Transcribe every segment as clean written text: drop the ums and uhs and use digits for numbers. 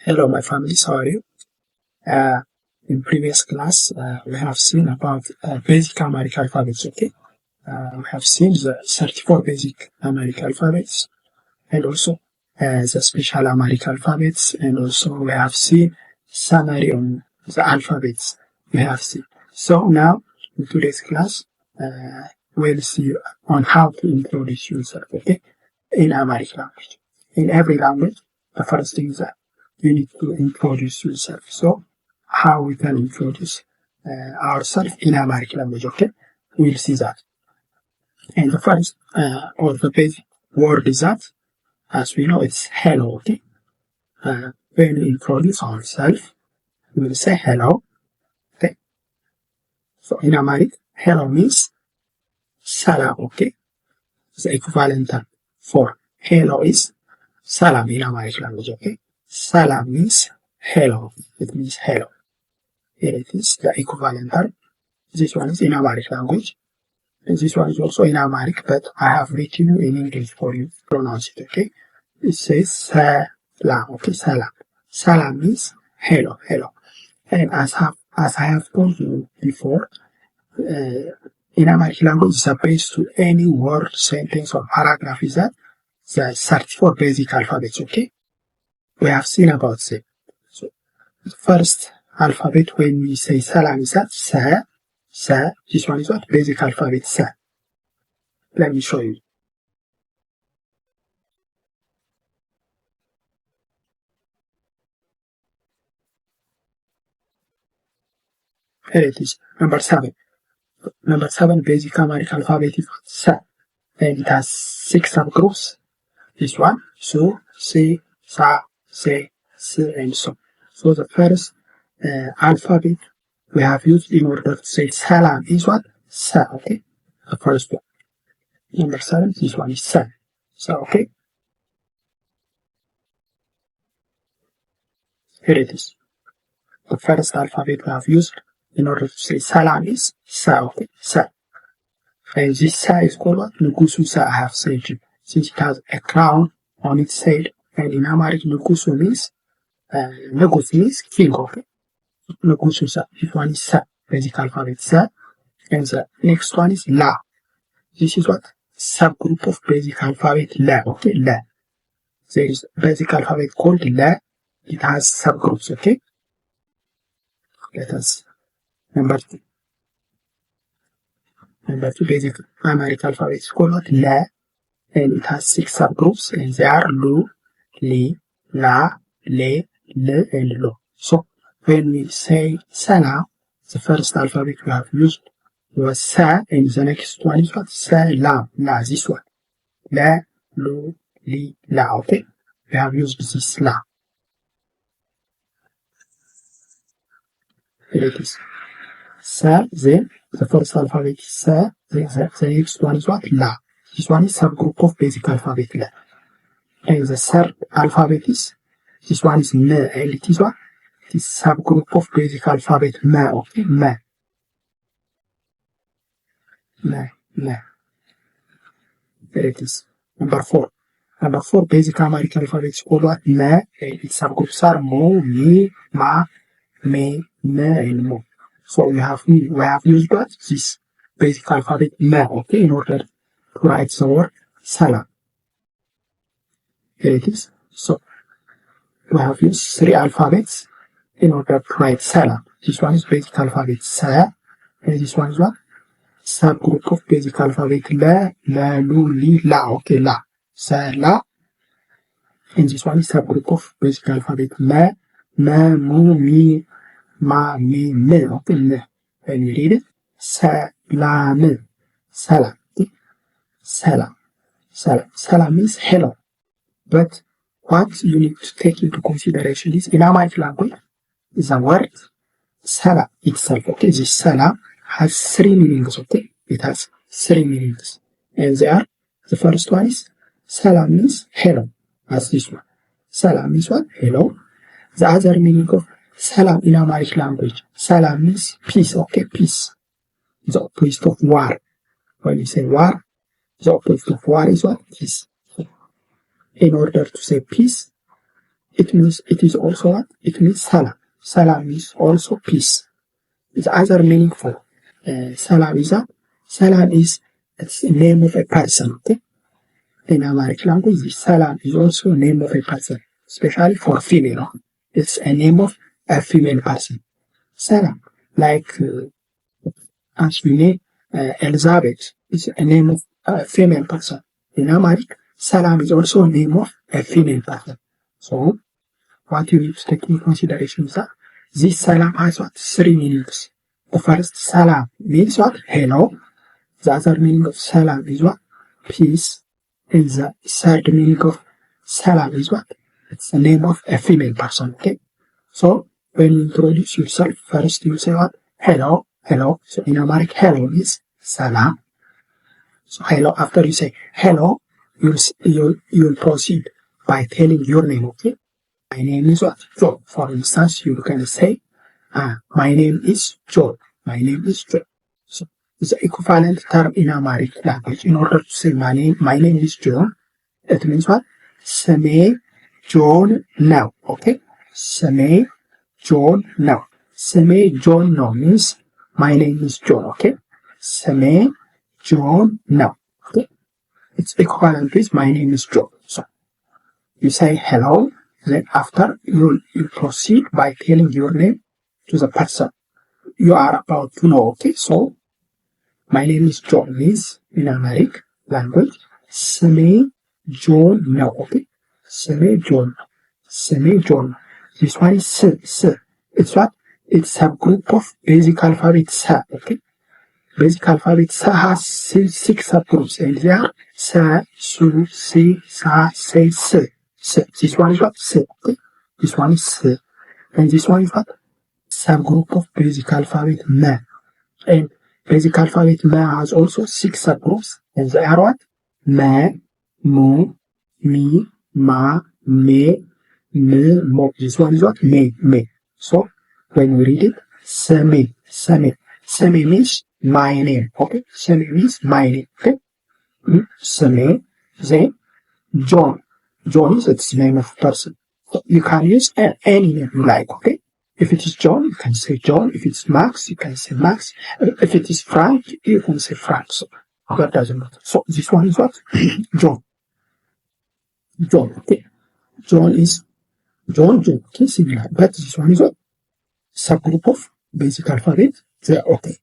Hello, my family. How are you? In previous class, we have seen about basic Amharic alphabets. Okay, we have seen the 34 basic Amharic alphabets, and also the special Amharic alphabets, and also we have seen summary on the alphabets we have seen. So now, in today's class, we'll see on how to introduce yourself. Okay, in Amharic language. In every language, the first thing is that you need to introduce yourself. So, how we can introduce ourselves in Amharic language, okay? We'll see that. And the first or the basic word is that, as we know, it's hello, okay? When we introduce ourselves, we will say hello, okay? So, in Amharic, hello means salam, okay? The equivalent term for hello is salam in Amharic language, okay? Salam means hello. It means hello. Here it is, the equivalent term. This one is in Amharic language. And this one is also in Amharic, but I have written in English for you to pronounce it, okay? It says salam, okay? Salam. Salam means hello, hello. And as I have told you before, in Amharic language, the base to any word, sentence, or paragraph is that the 34 basic alphabets, okay? We have seen about them. So, the first alphabet when we say salam is that sa. This one is what? Basic alphabet, sa. Let me show you. Here it is, number 7. Number 7 basic Amharic alphabet is sa. And it has 6 subgroups. This one, so, se, sa, se, se, and so. So the first alphabet we have used in order to say salam is what? Sa, okay? The first one. Number 7, this one is sa. So, okay? Here it is. The first alphabet we have used in order to say salam is sa, okay? Sa. And this sa is called what? Nukusu sa, I have said you. Since it has a crown on its head, and in Amharic, Nukusu means, Nukus means king, okay? Nukusu sa. This one is sa, basic alphabet sa. And the next one is la. This is what? Subgroup of basic alphabet la, okay? La. There is basic alphabet called la. It has subgroups, okay? Let us. Number 2. Number 2 basic Amharic alphabet is called what? La. And it has 6 subgroups, and they are lu, li, la, le, le, and lo. So, when we say salam, the first alphabet we have used was sa, and the next one is what? Salam, la, this one. La, lu, li, la, okay? We have used this la. Here it is. Sa, then, the first alphabet is sa, then the next one is what? La. This one is subgroup of basic alphabet la. And the third alphabet is, this one is me, and it is what? It is subgroup of basic alphabet ma, okay? Ma. Ma, ma. There it is. Number 4. Number 4 basic Amharic alphabet is called what? Ma, and its subgroups are mo, mi, ma, me, and mo. So we have used what? This basic alphabet ma, okay? In order to write the word salam. Here it is. So, we have used 3 alphabets in order to write salam. This one is basic alphabet sa, and this one is what? Subgroup of basic alphabet la, la, lu, li, la, okay, la. Sa, la. And this one is subgroup of basic alphabet ma, mu, mi, ma, me, okay, me. When you read it, salam, salam, okay? Salam, salam. Salam means hello. But what you need to take into consideration is, in Amharic language, is the word salam itself, okay? This salam has 3 meanings, okay? It has 3 meanings. And they are, the first one is, salam means hello, as this one. Salam means what? Hello. The other meaning of salam in Amharic language, salam means peace, okay? Peace. The opposite of war. When you say war, the opposite of war is what? Peace. In order to say peace, it is also what? It means salam. Salam means also peace. The other meaning for salam is that salam is it's the name of a person. Okay? In Amharic language, salam is also a name of a person, especially for female. It's a name of a female person. Salam, like as we name Elizabeth, is a name of a female person. In Amharic, salam is also a name of a female person. So, what you need to take into consideration is that this salam has what? 3 meanings. The first salam means what? Hello. The other meaning of salam is what? Peace. And the third meaning of salam is what? It's the name of a female person. Okay? So, when you introduce yourself, first you say what? Hello. Hello. So, in Amharic, hello is salam. So, hello. After you say hello, you'll proceed by telling your name. Okay? My name is what? Joe. For instance, you can say, my name is Joe. My name is Joe. So, the equivalent term in Amharic language, in order to say my name is John, it means what? ስሜ ጆን ነው. Okay? ስሜ ጆን ነው. ስሜ ጆን ነው means my name is John. Okay? ስሜ ጆን ነው. Okay? It's equivalent with my name is John. So, you say hello. Then after you proceed by telling your name to the person you are about to know. Okay, so my name is John means in Amharic language ስሜ ጆን ነው. Okay, ስሜ ጆን ነው. ስሜ ጆን ነው. This one is s. It's what? It's subgroup of basic alphabet s. Okay, basic alphabet s has 6 subgroups and they are sa, su, si, sa, se, s. This one is what? S. Okay? This one is S. And this one is what? Subgroup of basic alphabet M. And basic alphabet M has also 6 subgroups. And they are what? Ma, Mu, Mi, Ma, Me, Me, Mo. This one is what? Me. So, when we read it, Seme. Seme means my name. Okay? Seme means my name. Okay? Seme. Then, John. John is its name of person. So you can use any name you like, okay? If it is John, you can say John. If it's Max, you can say Max. If it is Frank, you can say Frank. So that doesn't matter. So this one is what? John. John, okay? John, okay, similar. But this one is what? Subgroup of basic alphabet. Okay.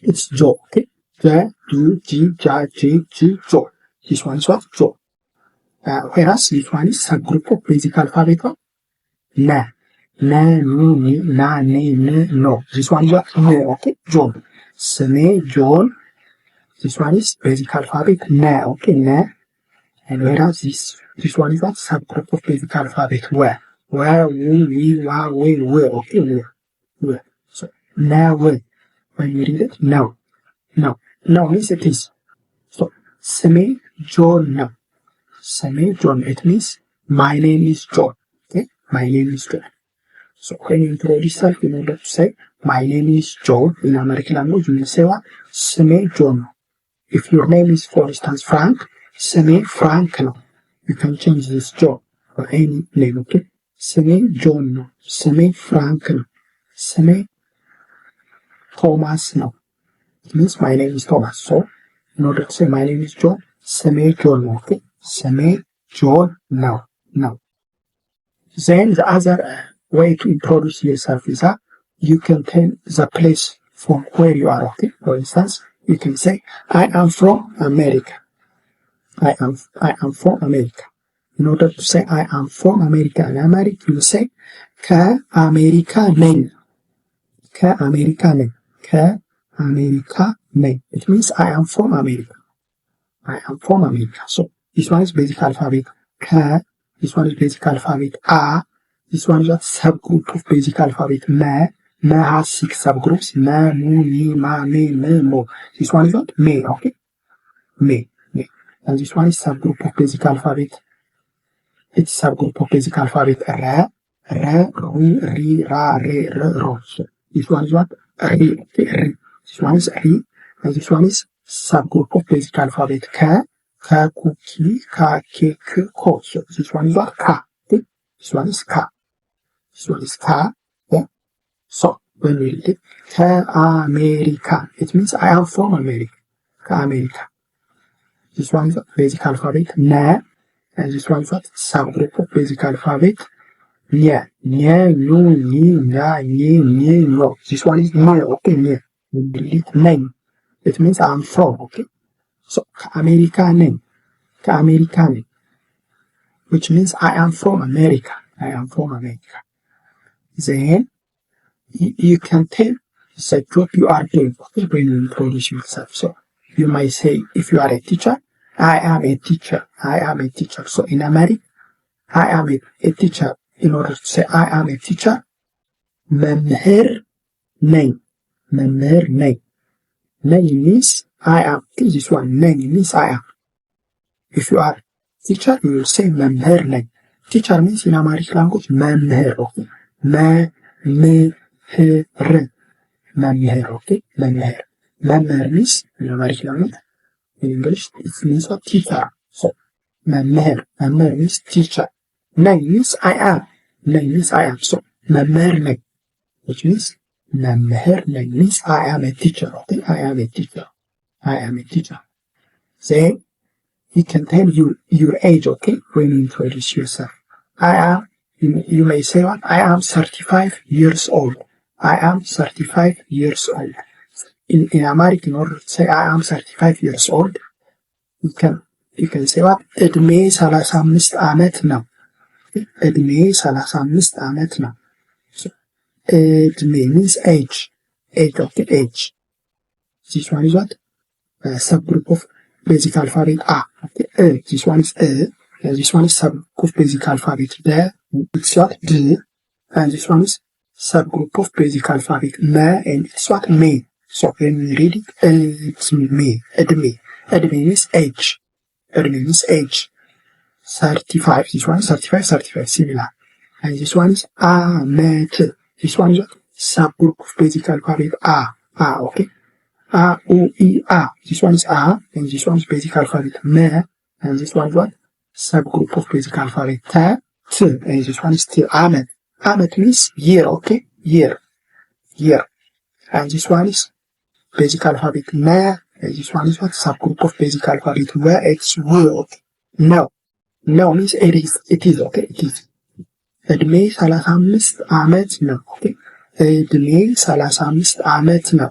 It's Joe, okay? J, U, G, J, J, G, Joe. This one is what? Joe. Whereas this one is subgroup of basic alphabet of Na, Nu, Ni, Na, Ne, Ne, No. This one is what? Ne, okay? John. Seme, John. This one is basic alphabet Na, okay? Na. And whereas this one is what? Subgroup of basic alphabet Wa, Wu, Wi, Wa, We, We, okay? We. So, Na, We. When you read it, no. Means it is. So, Seme, John, no. Same John, it means my name is John. Okay, my name is John. So when you introduce yourself in order to say my name is John in American language, you will say what? Same John. If your name is, for instance, Frank, same Frank no. You can change this John or any name. Okay, same John no. Same Frank no. Same Thomas no. It means my name is Thomas. So in order to say my name is John, same John no. Okay. Same John now. Then the other way to introduce yourself is that you can tell the place from where you are. Okay. For instance, you can say, I am from America. I am from America. In order to say I am from America in America, you say ከአሜሪካ ነኝ. It means I am from America. So this one is basic alphabet K. This one is basic alphabet A. This one is a subgroup of basic alphabet Ma. Ma has 6 subgroups. Ma, Mu, Ni, Ma, Me, Me, Mo. This one is what? Me, okay? Me. And this one is subgroup of basic alphabet. It's subgroup of basic alphabet Ra, Ri, Ra, Re, Ro. So this one is what? Ri, okay? Ri. This one is Ri. And this one is subgroup of basic alphabet Ka, Ku, Ki, Ka, Ke, Ko. So this one is what? Ka. Okay? This one is ka. This one is ka. Yeah. So when we read it, ከአሜሪካ, it means I am from America. ከአሜሪካ. This one is basic alphabet na, and this one is what subgroup of basic alphabet nya, nya, nu, ni, nya, ni, ni, no. This one is nya, okay, nya. We read it name. It means I am from, okay. So ከአሜሪካ ነኝ, ከአሜሪካ ነኝ, which means I am from America. I am from America. Then you can tell the job you are doing, okay, when you introduce yourself. So you might say, if you are a teacher, I am a teacher. I am a teacher. So in America, I am a teacher. In order to say I am a teacher, መምህር ነኝ. መምህር ነኝ. ነኝ means I am. Okay, this one, ነኝ means I am. If you are teacher, you will say መምህር ነኝ. Teacher means in Amharic language, መምህር, okay. መምህር. መምህር, okay. መምህር. መምህር means in Amharic language, in English, it means what? Teacher. So, መምህር. መምህር means teacher. ነኝ means I am. ነኝ means I am. So, መምህር ነኝ, which means መምህር ነኝ means I am a teacher, okay. I am a teacher. I am a teacher. Then, you can tell your age, okay, when you introduce yourself. You may say what? I am 35 years old. I am 35 years old. In American, in order to say I am 35 years old, you can say what? እድሜ 35 ዓመት ነው. እድሜ 35 ዓመት ነው. So, እድሜ means age. Age, okay, age. This one is what? Subgroup of basic alphabet A. Okay, this one is A. This one is subgroup of basic alphabet D. It's what? D. And this one is subgroup of basic alphabet M. And it's what? Me. So when we read it, it's me. Edme. Edme means age. Edme means age. 35. This one is 35, similar. And this one is Amet. This one is what? Subgroup of basic alphabet A. A, okay. A, O, E, A. This one is A. And this one is basic alphabet Me. And this one is what? Subgroup of basic alphabet T. T. And this one is T. Amet. Amet means year, okay. Year. Year. And this one is basic alphabet Na, and this one is what? Subgroup of basic alphabet where it's word. No. No means it is, okay, it is. እድሜ 35 ዓመት ነው, okay. እድሜ 35 ዓመት ነው.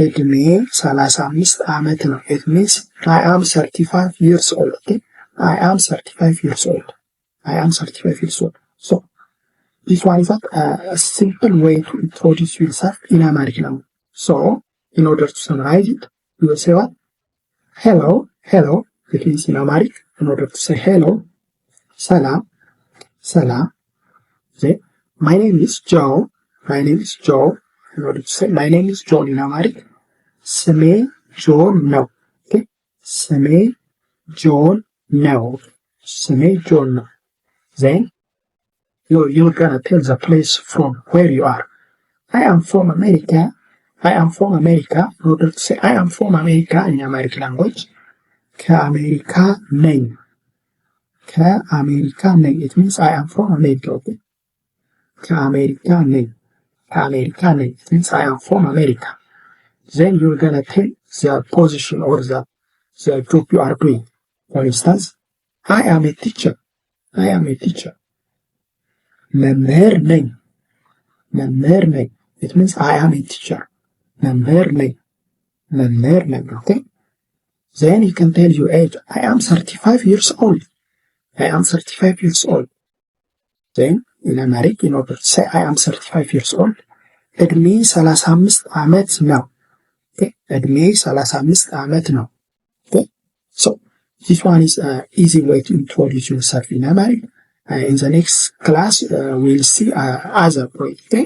እድሜ 35 ዓመት ነው. It means I am 35 years old, okay. I am 35 years old. I am 35 years old. So, this one is a simple way to introduce yourself in American language. So, in order to summarize it, you will say what? Hello, hello. It means in Amharic, in order to say hello, salam, salam. Then, my name is Joe. My name is Joe. In order to say my name is John in Amharic, ስሜ ጆን ነው. Okay? ስሜ ጆን ነው. ስሜ ጆን ነው. Then, you're gonna tell the place from where you are. I am from America. I am from America. In order to say I am from America in American language, ከአሜሪካ ነኝ. ከአሜሪካ ነኝ. It means I am from America, okay? ከአሜሪካ ነኝ. ከአሜሪካ ነኝ. It means I am from America. Then you're gonna tell the position or the job you are doing. For instance, I am a teacher. I am a teacher. መምህር ነኝ. መምህር ነኝ. It means I am a teacher. መምህር ነኝ. መምህር ነኝ, okay? Then you can tell your age. I am 35 years old. I am 35 years old. Then, in America, in order to say I am 35 years old, እድሜ 35 ዓመት ነው. Okay? እድሜ 35 ዓመት ነው. Okay? So, this one is an easy way to introduce yourself in America. In the next class, we'll see other way. Okay?